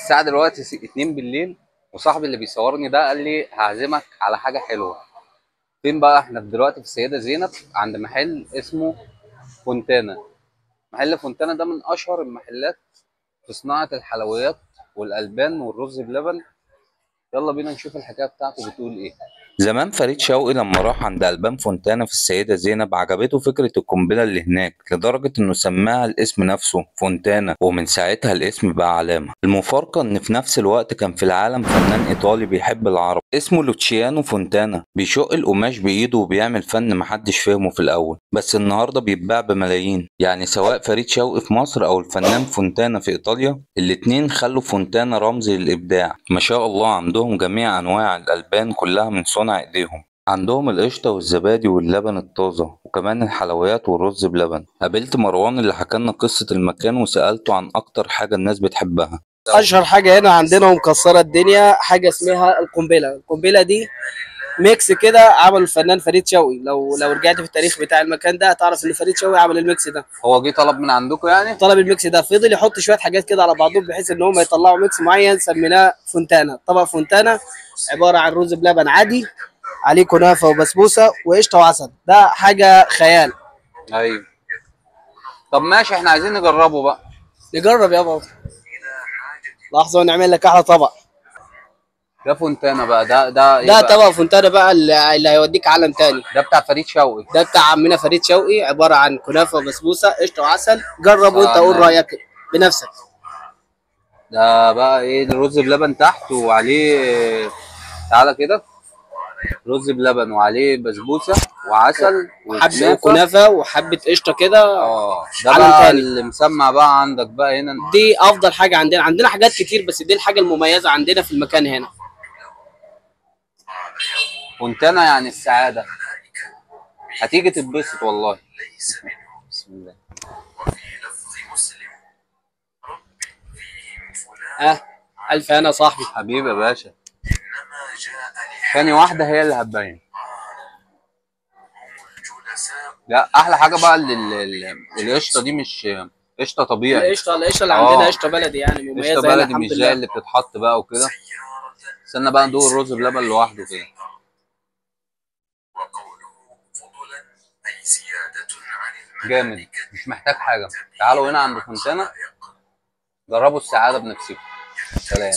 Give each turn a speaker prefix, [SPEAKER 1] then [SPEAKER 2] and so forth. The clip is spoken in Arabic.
[SPEAKER 1] الساعة دلوقتي 2 بالليل، وصاحبي اللي بيصورني ده قال لي هعزمك على حاجة حلوة. فين بقى؟ احنا دلوقتي في السيدة زينب عند محل اسمه فونتانا. محل فونتانا ده من أشهر المحلات في صناعة الحلويات والألبان والرز بلبن. يلا بينا نشوف الحكاية بتاعته بتقول ايه. زمان فريد شوقي لما راح عند ألبان فونتانا في السيدة زينب عجبته فكرة القنبلة اللي هناك لدرجة إنه سماها الاسم نفسه فونتانا، ومن ساعتها الاسم بقى علامة. المفارقة إن في نفس الوقت كان في العالم فنان إيطالي بيحب العرب اسمه لوتشيانو فونتانا، بيشق القماش بإيده وبيعمل فن محدش فهمه في الأول، بس النهاردة بيتباع بملايين. يعني سواء فريد شوقي في مصر أو الفنان فونتانا في إيطاليا، الاتنين خلوا فونتانا رمز للإبداع. ما شاء الله عندهم جميع أنواع الألبان كلها من صنع إيديهم. عندهم القشطة والزبادي واللبن الطازة وكمان الحلويات والرز بلبن. قابلت مروان اللي حكالنا قصة المكان وسألته عن أكتر حاجة الناس بتحبها.
[SPEAKER 2] اشهر حاجه هنا عندنا ومكسره الدنيا حاجه اسمها القنبله دي ميكس كده عمله الفنان فريد شوقي. لو رجعت في التاريخ بتاع المكان ده هتعرف ان فريد شوقي عمل الميكس ده.
[SPEAKER 1] هو جه طلب من عندكم يعني؟
[SPEAKER 2] طلب الميكس ده، فضل يحط شويه حاجات كده على بعضهم بحيث ان هم يطلعوا ميكس معين سميناه فونتانا. طبق فونتانا عباره عن رز بلبن عادي عليه كنافه وبسبوسه وقشطه وعسل، ده حاجه خيال.
[SPEAKER 1] أيوه. طب ماشي، احنا عايزين نجربه بقى.
[SPEAKER 2] نجرب يا بابا، لحظه ونعمل لك احلى طبق.
[SPEAKER 1] ده فونتانا بقى، ده ايه
[SPEAKER 2] ده
[SPEAKER 1] بقى؟
[SPEAKER 2] طبق فونتانا بقى اللي هيوديك عالم تاني.
[SPEAKER 1] ده بتاع فريد شوقي.
[SPEAKER 2] ده بتاع عمنا فريد شوقي، عباره عن كنافه وبسبوسه قشطه وعسل. جرب وانت قول
[SPEAKER 1] سلام.
[SPEAKER 2] رايك بنفسك.
[SPEAKER 1] ده بقى ايه؟ الرز بلبن تحت وعليه، تعالى كده، رز بلبن وعليه بسبوسه وعسل وكنافه.
[SPEAKER 2] وكنافه وحبه قشطه كده.
[SPEAKER 1] ده
[SPEAKER 2] عالم
[SPEAKER 1] بقى
[SPEAKER 2] تاني.
[SPEAKER 1] اللي مسمع بقى عندك بقى هنا.
[SPEAKER 2] دي افضل حاجه عندنا حاجات كتير بس دي الحاجه المميزه عندنا في المكان هنا.
[SPEAKER 1] فونتانا يعني السعاده، هتيجي تتبسط والله. بسم الله.
[SPEAKER 2] اه، الف هنا صاحبي.
[SPEAKER 1] حبيبي يا باشا. ثاني واحده هي اللي هتبين. لا، احلى حاجه بقى القشطه دي مش قشطه طبيعي.
[SPEAKER 2] القشطه اللي عندنا قشطه بلدي يعني مميزه
[SPEAKER 1] قشطه
[SPEAKER 2] هنا
[SPEAKER 1] بلدي، مش
[SPEAKER 2] الحمد
[SPEAKER 1] زي
[SPEAKER 2] لله.
[SPEAKER 1] اللي بتتحط بقى وكده. استنى بقى ندوق الرز بلبن لوحده كده. جامد، مش محتاج حاجه. تعالوا هنا عند فونتانا، جربوا السعاده بنفسكم. سلام.